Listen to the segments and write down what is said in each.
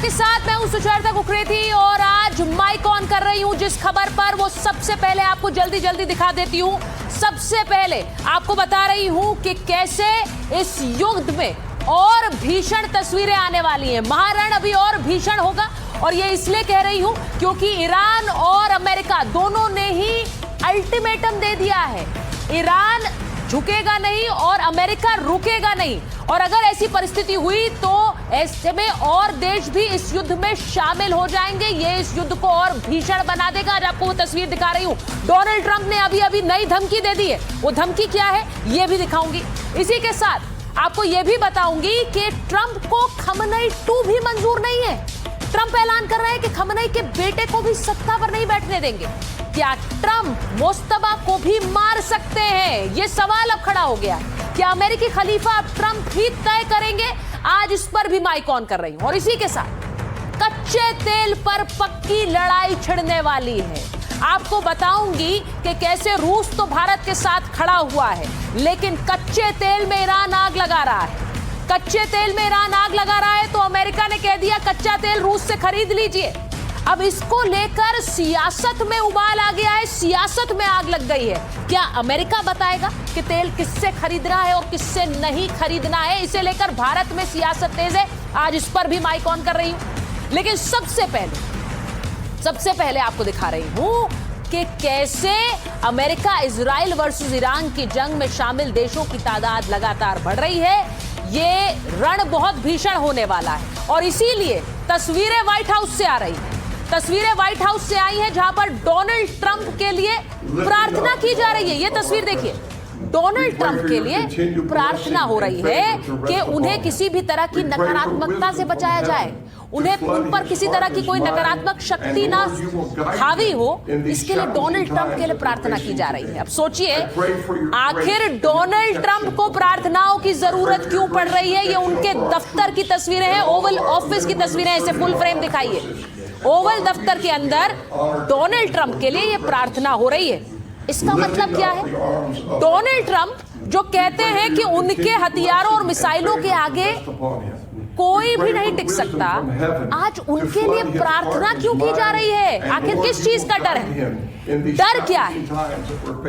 आपके साथ मैं हूं सुचेता कुकरेती और आज माइक ऑन कर रही हूं जिस खबर पर वो सबसे पहले आपको जल्दी दिखा देती हूं। सबसे पहले आपको बता रही हूं कि कैसे इस युद्ध में और भीषण तस्वीरें आने वाली हैं। महारण अभी और भीषण होगा और ये इसलिए कह रही हूं क्योंकि ईरान और अमेरिका दोनों ने ही अल्टीमेटम दे दिया है। ईरान झुकेगा नहीं और अमेरिका रुकेगा नहीं, और अगर ऐसी परिस्थिति हुई तो ऐसे में और देश भी इस युद्ध में शामिल हो जाएंगे। ये इस युद्ध को और भीषण बना देगा। आज आपको वो तस्वीर दिखा रही हूं। डोनाल्ड ट्रंप ने अभी नई धमकी दे दी है। वो धमकी क्या है ये भी दिखाऊंगी। इसी के साथ आपको ये भी बताऊंगी कि ट्रंप को खमनई 2 भी मंजूर नहीं है। ट्रंप ऐलान कर रहे हैं कि खमनई के बेटे को भी सत्ता पर नहीं बैठने देंगे। क्या ट्रंप मुस्तबा को भी मार सकते हैं? ये सवाल अब खड़ा हो गया। क्या अमेरिकी खलीफा अब ट्रंप ही तय करेंगे? आज इस पर भी माइक ऑन कर रही हूं। और इसी के साथ कच्चे तेल पर पक्की लड़ाई छिड़ने वाली है। आपको बताऊंगी कि कैसे रूस तो भारत के साथ खड़ा हुआ है, लेकिन कच्चे तेल में ईरान आग लगा रहा है। कच्चे तेल में ईरान आग लगा रहा है तो अमेरिका ने कह दिया कच्चा तेल रूस से खरीद लीजिए। अब इसको लेकर सियासत में उबाल आ गया है, सियासत में आग लग गई है। क्या अमेरिका बताएगा कि तेल किससे खरीदना है और किससे नहीं खरीदना है? इसे लेकर भारत में सियासत तेज है। आज इस पर भी माइक ऑन कर रही हूं। लेकिन सबसे पहले आपको दिखा रही हूं कि कैसे अमेरिका इजराइल वर्सेस ईरान की जंग में शामिल देशों की तादाद लगातार बढ़ रही है। ये रण बहुत भीषण होने वाला है और इसीलिए तस्वीरें व्हाइट हाउस से आ रही हैं। तस्वीरें व्हाइट हाउस से आई हैं जहां पर डोनाल्ड ट्रंप के लिए प्रार्थना की जा रही है। ये तस्वीर देखिए, डोनाल्ड ट्रंप के लिए प्रार्थना हो रही है कि उन्हें किसी भी तरह की नकारात्मकता से बचाया जाए, उन्हें उन पर किसी तरह की कोई नकारात्मक शक्ति ना हावी हो। इसके लिए डोनाल्ड ट्रंप के लिए प्रार्थना की जा रही है। अब सोचिए आखिर डोनाल्ड ट्रंप को प्रार्थनाओं की जरूरत क्यों पड़ रही है? ये उनके दफ्तर की तस्वीरें हैं, ओवल ऑफिस की तस्वीरें। इसे फुल फ्रेम दिखाइए। ओवल दफ्तर के अंदर डोनाल्ड ट्रंप के लिए ये प्रार्थना हो रही है। इसका मतलब क्या है? डोनाल्ड ट्रंप जो कहते हैं कि उनके हथियारों और मिसाइलों के आगे कोई भी नहीं टिक सकता, आज उनके लिए प्रार्थना क्यों की जा रही है? आखिर किस चीज का डर है? डर क्या है?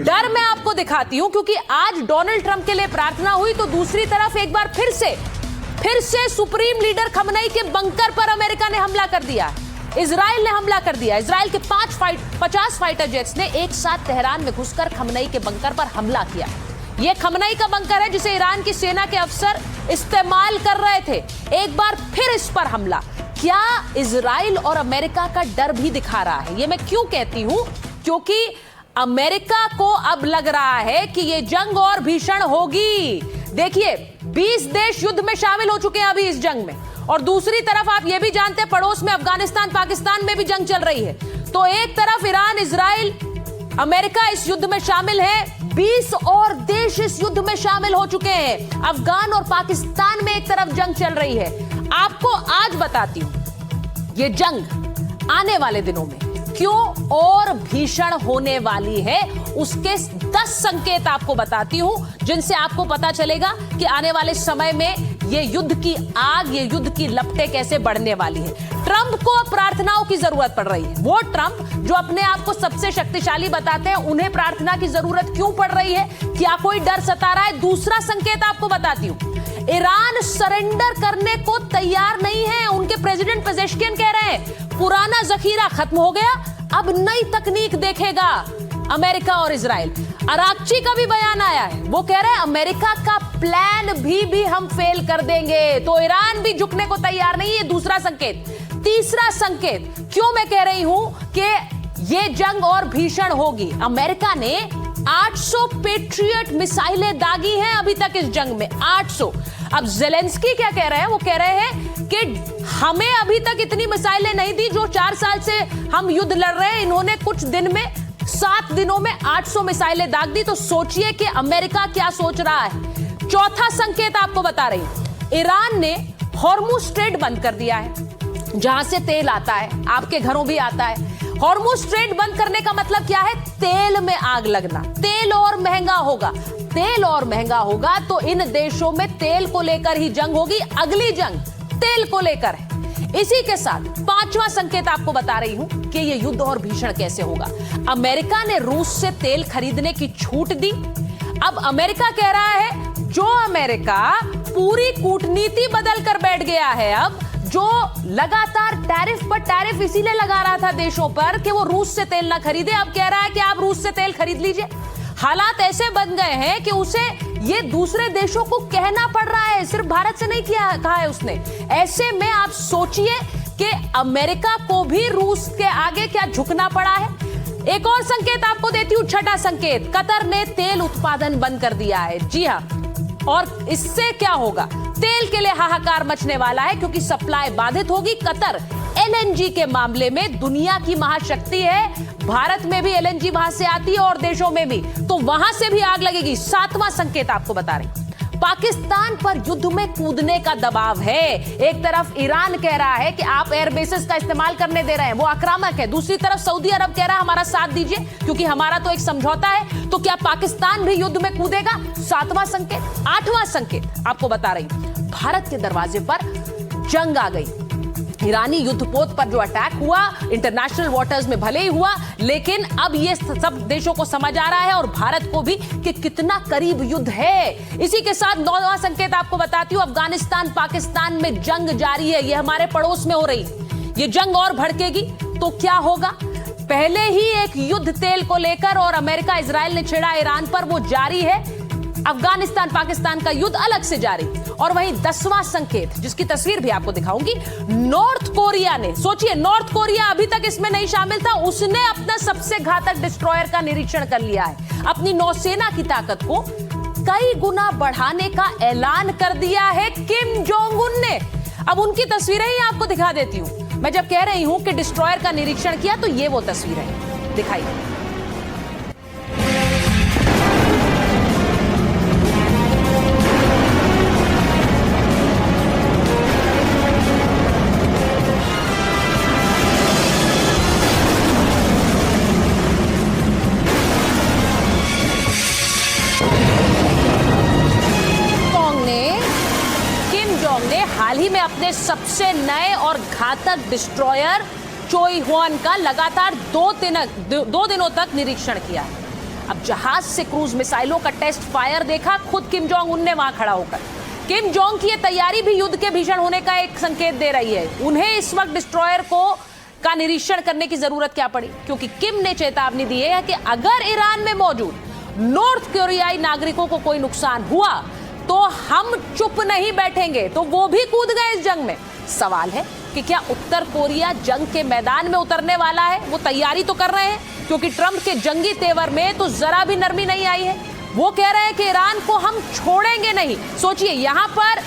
डर मैं आपको दिखाती हूं, क्योंकि आज डोनाल्ड ट्रंप के लिए प्रार्थना हुई तो दूसरी तरफ एक बार फिर से सुप्रीम लीडर खमनई के बंकर पर अमेरिका ने हमला कर दिया। इजराइल ने हमला कर दिया। इजराइल के 50 फाइटर जेट्स ने एक साथ तेहरान में घुसकर खमनई के बंकर पर हमला किया। यह खमनई का बंकर है जिसे ईरान की सेना के अफसर इस्तेमाल कर रहे थे। एक बार फिर इस पर हमला। क्या इजराइल और अमेरिका का डर भी दिखा रहा है? यह मैं क्यों कहती हूं? क्योंकि अमेरिका को अब लग रहा है कि यह जंग और भीषण होगी। देखिए 20 देश युद्ध में शामिल हो चुके हैं अभी इस जंग में, और दूसरी तरफ आप ये भी जानते हैं पड़ोस में अफगानिस्तान पाकिस्तान में भी जंग चल रही है। तो एक तरफ ईरान, इजराइल, अमेरिका इस युद्ध में शामिल है, 20 और देश इस युद्ध में शामिल हो चुके हैं। अफगान और पाकिस्तान में एक तरफ जंग चल रही है। आपको आज बताती हूं ये जंग आने वाले दिनों में क्यों और भीषण होने वाली है। उसके 10 संकेत आपको बताती हूं जिनसे आपको पता चलेगा कि आने वाले समय में ये युद्ध की आग, ये युद्ध की लपटें कैसे बढ़ने वाली है। ट्रंप को प्रार्थनाओं की जरूरत पड़ रही है। वो ट्रंप जो अपने आप को सबसे शक्तिशाली बताते हैं, उन्हें प्रार्थना की जरूरत क्यों पड़ रही है? क्या कोई डर सता रहा है? दूसरा संकेत आपको बताती हूं, ईरान सरेंडर करने को तैयार नहीं है। उनके प्रेसिडेंट पेजेश्कियन कह रहे हैं पुराना जखीरा खत्म हो गया, अब नई तकनीक देखेगा अमेरिका और इजराइल। अराक्ची का भी बयान आया है, वो कह रहे हैं अमेरिका का प्लान भी हम फेल कर देंगे। तो ईरान भी झुकने को तैयार नहीं है। दूसरा संकेत। तीसरा संकेत क्यों मैं कह रही हूं कि ये जंग और भीषण होगी, अमेरिका ने 800 पेट्रियट मिसाइलें दागी हैं अभी तक इस जंग में, 800। अब ज़ेलेंस्की क्या कह रहे हैं? वो कह रहे हैं कि हमें अभी तक इतनी मिसाइलें नहीं दी जो 4 साल से हम युद्ध लड़ रहे हैं। इन्होंने कुछ दिन में 7 दिनों में 800 मिसाइलें दाग दी। तो सोचिए कि अमेरिका क्या सोच रहा है। चौथा संकेत आपको बता रही हूं, ईरान ने हॉर्मुज स्ट्रेट बंद कर दिया है, जहां से तेल आता है, आपके घरों भी आता है। हॉर्मुज स्ट्रेट बंद करने का मतलब क्या है? तेल में आग लगना। तेल और महंगा होगा, तेल और महंगा होगा तो इन देशों में तेल को लेकर ही जंग होगी। अगली जंग तेल को लेकर है। इसी के साथ पांचवा संकेत आपको बता रही हूं कि यह युद्ध और भीषण कैसे होगा। अमेरिका ने रूस से तेल खरीदने की छूट दी। अब अमेरिका कह रहा है, जो अमेरिका पूरी कूटनीति बदल कर बैठ गया है, अब जो लगातार टैरिफ पर टैरिफ इसीलिए लगा रहा था देशों पर कि वो रूस से तेल ना खरीदे, अब कह रहा है कि आप रूस से तेल खरीद लीजिए। हालात ऐसे बन गए हैं कि उसे ये दूसरे देशों को कहना पड़ रहा है, सिर्फ भारत से नहीं कहा है उसने। ऐसे में आप सोचिए कि अमेरिका को भी रूस के आगे क्या झुकना पड़ा है। एक और संकेत आपको देती हूं, छठा संकेत, कतर ने तेल उत्पादन बंद कर दिया है। जी हां, और इससे क्या होगा, तेल के लिए हाहाकार मचने वाला है क्योंकि सप्लाई बाधित होगी। कतर एलएनजी के मामले में दुनिया की महाशक्ति है, भारत में भी एलएनजी वहां से आती है और देशों में भी, तो वहां से भी आग लगेगी। सातवां संकेत आपको बता रही, पाकिस्तान पर युद्ध में कूदने का दबाव है। एक तरफ ईरान कह रहा है कि आप एयरबेसेस का इस्तेमाल करने दे रहे हैं, वो आक्रामक है। दूसरी तरफ सऊदी अरब कह रहा है हमारा साथ दीजिए क्योंकि हमारा तो एक समझौता है। तो क्या पाकिस्तान भी युद्ध में कूदेगा? सातवां संकेत। आठवां संकेत आपको बता रही, भारत के दरवाजे पर जंग आ गई। ईरानी युद्धपोत पर जो अटैक हुआ इंटरनेशनल वाटर्स में भले ही हुआ, लेकिन अब ये सब देशों को समझ आ रहा है और भारत को भी कि कितना करीब युद्ध है। इसी के साथ नौवां संकेत आपको बताती हूं, अफगानिस्तान पाकिस्तान में जंग जारी है, ये हमारे पड़ोस में हो रही, ये जंग और भड़केगी तो क्या होगा। पहले ही एक युद्ध तेल को लेकर और अमेरिका इजराइल ने छेड़ा ईरान पर, वो जारी है। अफगानिस्तान पाकिस्तान का युद्ध अलग से जारी। और वहीं 10वां संकेत, जिसकी तस्वीर भी आपको दिखाऊंगी, नॉर्थ कोरिया ने, सोचिए नॉर्थ कोरिया अभी तक इसमें नहीं शामिल था, उसने अपना सबसे घातक डिस्ट्रॉयर का निरीक्षण कर लिया है। अपनी नौसेना की ताकत को कई गुना बढ़ाने का ऐलान कर दिया है किम जोंग उन ने। अब उनकी तस्वीरें ही आपको दिखा देती हूं। मैं जब कह रही हूं कि डिस्ट्रॉयर का निरीक्षण किया, तो ये वो तस्वीरें हैं, दिखाइए। हाल ही में अपने सबसे नए और घातक डिस्ट्रॉयर चोई हुआन का लगातार दो दिनों तक निरीक्षण किया है। अब जहाज से क्रूज मिसाइलों का टेस्ट फायर देखा खुद किम जोंग उन ने वहां खड़ा होकर। किम जोंग की यह तैयारी भी युद्ध के भीषण होने का एक संकेत दे रही है। उन्हें इस वक्त डिस्ट्रॉयर का निरीक्षण करने की जरूरत क्या पड़ी, क्योंकि किम ने चेतावनी दी है कि अगर ईरान में मौजूद नॉर्थ कोरियाई नागरिकों को कोई नुकसान हुआ तो हम चुप नहीं बैठेंगे। तो वो भी कूद गए इस जंग में। सवाल है कि क्या उत्तर कोरिया जंग के मैदान में उतरने वाला है? वो तैयारी तो कर रहे हैं, क्योंकि ट्रंप के जंगी तेवर में तो जरा भी नरमी नहीं आई है। वो कह रहे हैं कि ईरान को हम छोड़ेंगे नहीं। सोचिए, यहां पर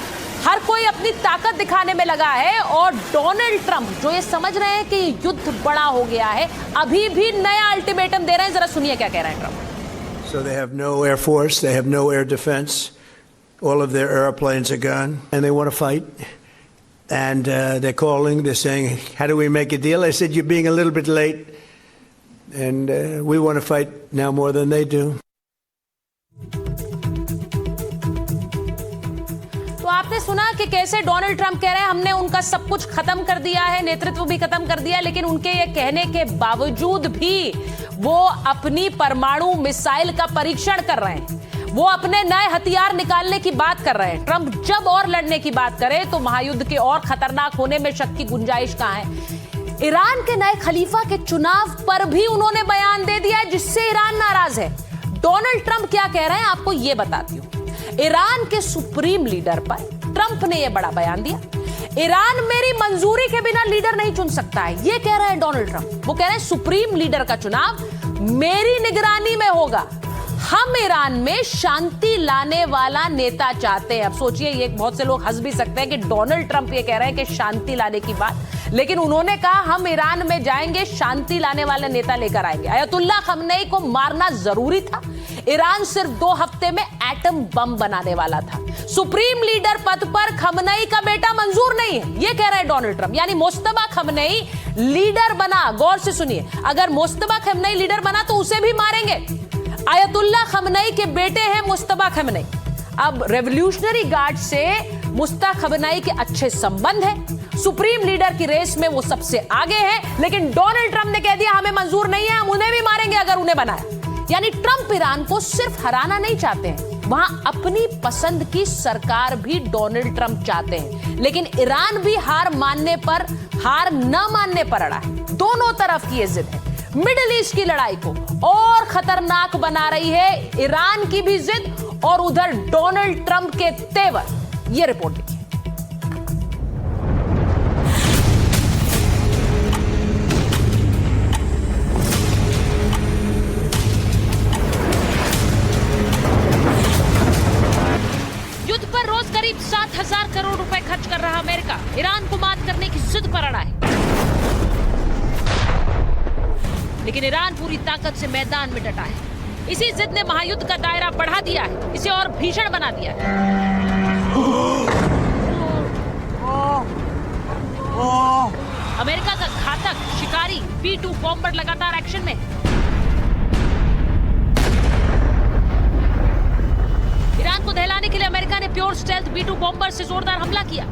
हर कोई अपनी ताकत दिखाने में लगा है और डोनाल्ड ट्रंप जो ये समझ रहे हैं कि युद्ध बड़ा हो गया है, अभी भी नया अल्टीमेटम दे रहे हैं। जरा सुनिए क्या कह रहे हैं Trump. So they have no air force, they have no air defense. All of their airplanes are gone, and they want to fight. And they're calling, they're saying, how do we make a deal? I said, you're being a little bit late, and we want to fight now more than they do. तो आपने सुना कि कैसे Donald Trump कह रहे हैं हमने उनका सब कुछ खत्म कर दिया है, नेतृत्व भी खत्म कर दिया, लेकिन उनके ये कहने के बावजूद भी वो अपनी परमाणु मिसाइल का परीक्षण कर रहे हैं। वो अपने नए हथियार निकालने की बात कर रहे हैं। ट्रंप जब और लड़ने की बात करे तो महायुद्ध के और खतरनाक होने में शक की गुंजाइश कहां है। ईरान के नए खलीफा के चुनाव पर भी उन्होंने बयान दे दिया है, जिससे ईरान नाराज है। डोनाल्ड ट्रंप क्या कह रहे हैं आपको ये बताती हूं। ईरान के सुप्रीम लीडर पर ट्रंप ने यह बड़ा बयान दिया। ईरान मेरी मंजूरी के बिना लीडर नहीं चुन सकता है, ये कह रहे हैं डोनाल्ड ट्रंप। वो कह रहे हैं सुप्रीम लीडर का चुनाव मेरी निगरानी में होगा। हम ईरान में शांति लाने वाला नेता चाहते हैं। अब सोचिए, ये बहुत से लोग हंस भी सकते हैं कि डोनाल्ड ट्रंप ये कह रहे हैं कि शांति लाने की बात, लेकिन उन्होंने कहा हम ईरान में जाएंगे, शांति लाने वाला नेता लेकर आएंगे। अयतुल्ला खमनेई को मारना जरूरी था। ईरान सिर्फ 2 हफ्ते में एटम बम बनाने वाला था। सुप्रीम लीडर पद पर खमनेई का बेटा मंजूर नहीं है, ये कह रहे हैं डोनाल्ड ट्रंप। यानी मुस्तफा खमनेई लीडर बना, गौर से सुनिए, अगर मुस्तफा खमनेई लीडर बना तो उसे भी मारेंगे। अयतुल्ला खमनेई के बेटे हैं मुस्तफा खमनेई। अब रेवोल्यूशनरी गार्ड से मुस्तखबनाई के अच्छे संबंध है, सुप्रीम लीडर की रेस में वो सबसे आगे है, लेकिन डोनाल्ड ट्रंप ने कह दिया हमें मंजूर नहीं है, हम उन्हें भी मारेंगे अगर उन्हें बनाया। यानी ट्रंप ईरान को सिर्फ हराना नहीं चाहते हैं, वहां अपनी पसंद की सरकार भी डोनाल्ड ट्रंप चाहते हैं। लेकिन ईरान भी हार न मानने पर अड़ा है। दोनों तरफ की ये जिद है। मिडिल ईस्ट की लड़ाई को और खतरनाक बना रही है ईरान की भी जिद और उधर डोनाल्ड ट्रंप के तेवर। ये रिपोर्ट देखिए। युद्ध पर रोज करीब 7,000 करोड़ रुपए खर्च कर रहा अमेरिका ईरान को मात करने की जिद पर अड़ा है। लेकिन ईरान पूरी ताकत से मैदान में डटा है। इसी जिद ने महायुद्ध का दायरा बढ़ा दिया है, इसे और भीषण बना दिया है। अमेरिका का घातक शिकारी B-2 बॉम्बर लगातार एक्शन में। ईरान को दहलाने के लिए अमेरिका ने प्योर स्टेल्थ B-2 बॉम्बर से जोरदार हमला किया।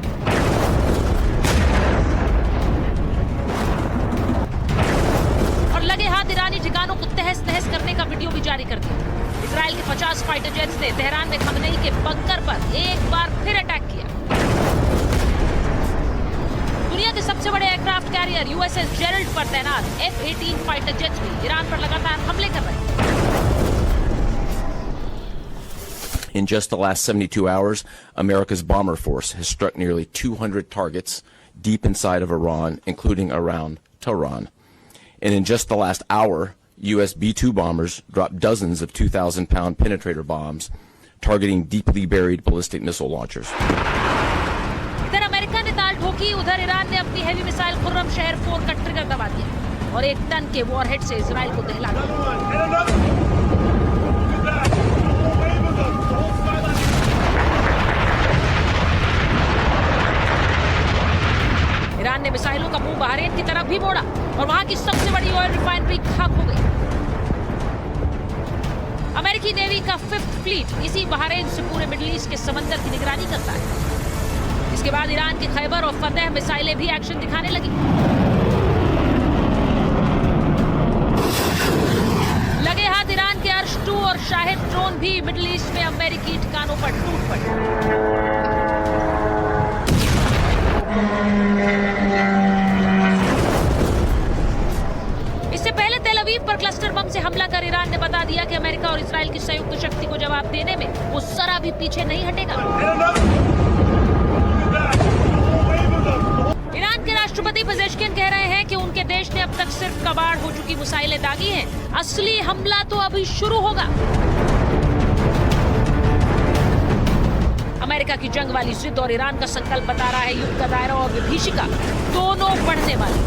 और लगे हाथ ईरानी ठिकानों को तहस नहस करने का वीडियो भी जारी कर दिया। इजराइल के 50 फाइटर जेट्स ने तेहरान में खमनेई के बंकर पर एक बार फिर अटैक किया। दुनिया के सबसे बड़े एयरक्राफ्ट कैरियर USS जेरल्ड पर तैनात F-18 फाइटर जेट्स भी ईरान पर लगातार हमले कर रहे हैं। In just the last 72 hours, America's bomber force has struck nearly 200 targets deep inside of Iran, including around Tehran. And in just the last hour, U.S. B-2 bombers dropped dozens of 2,000-pound penetrator bombs, targeting deeply buried ballistic missile launchers. इधर America ने ताल ठोकी, उधर Iran ने अपनी heavy missile Khurram शहर 4 का trigger दबा दिया और 1 टन के वॉरहेड से इजराइल को दहला दिया। ईरान ने मिसाइलों का मुंह बहरीन की तरफ भी मोड़ा और वहां की सबसे बड़ी ऑयल रिफाइनरी खाक हो गई। अमेरिकी नेवी का 5th फ्लीट इसी बहरीन से पूरे मिडिल ईस्ट के समंदर की निगरानी करता है। इसके बाद ईरान की खैबर और फतेह मिसाइलें भी एक्शन दिखाने लगी। लगे हाथ ईरान के अर्श 2 और शाहिद ड्रोन भी मिडिल ईस्ट में अमेरिकी ठिकानों पर टूट पड़े। इससे पहले तेल अवीव पर क्लस्टर बम से हमला कर ईरान ने बता दिया कि अमेरिका और इजराइल की संयुक्त शक्ति को जवाब देने में वो जरा भी पीछे नहीं हटेगा। ईरान के राष्ट्रपति पेजेश्किन कह रहे हैं कि उनके देश ने अब तक सिर्फ कबाड़ हो चुकी मिसाइलें दागी हैं, असली हमला तो अभी शुरू होगा। अमेरिका की जंग वाली जिद और ईरान का संकल्प बता रहा है युद्ध का दायरा और विभीषिका दोनों बढ़ने वाली।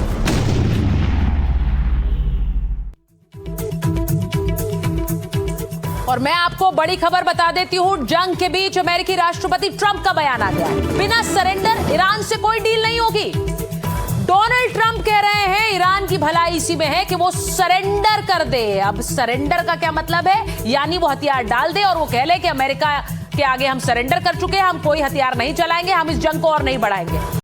और मैं आपको बड़ी खबर बता देती हूं, जंग के बीच अमेरिकी राष्ट्रपति ट्रंप का बयान आ गया है। बिना सरेंडर ईरान से कोई डील नहीं होगी। डोनाल्ड ट्रंप कह रहे हैं ईरान की भलाई इसी में है कि वो सरेंडर कर दे। अब सरेंडर का क्या मतलब है? यानी वो हथियार डाल दे और वो कह ले कि अमेरिका के आगे हम सरेंडर कर चुके हैं, हम कोई हथियार नहीं चलाएंगे, हम इस जंग को और नहीं बढ़ाएंगे।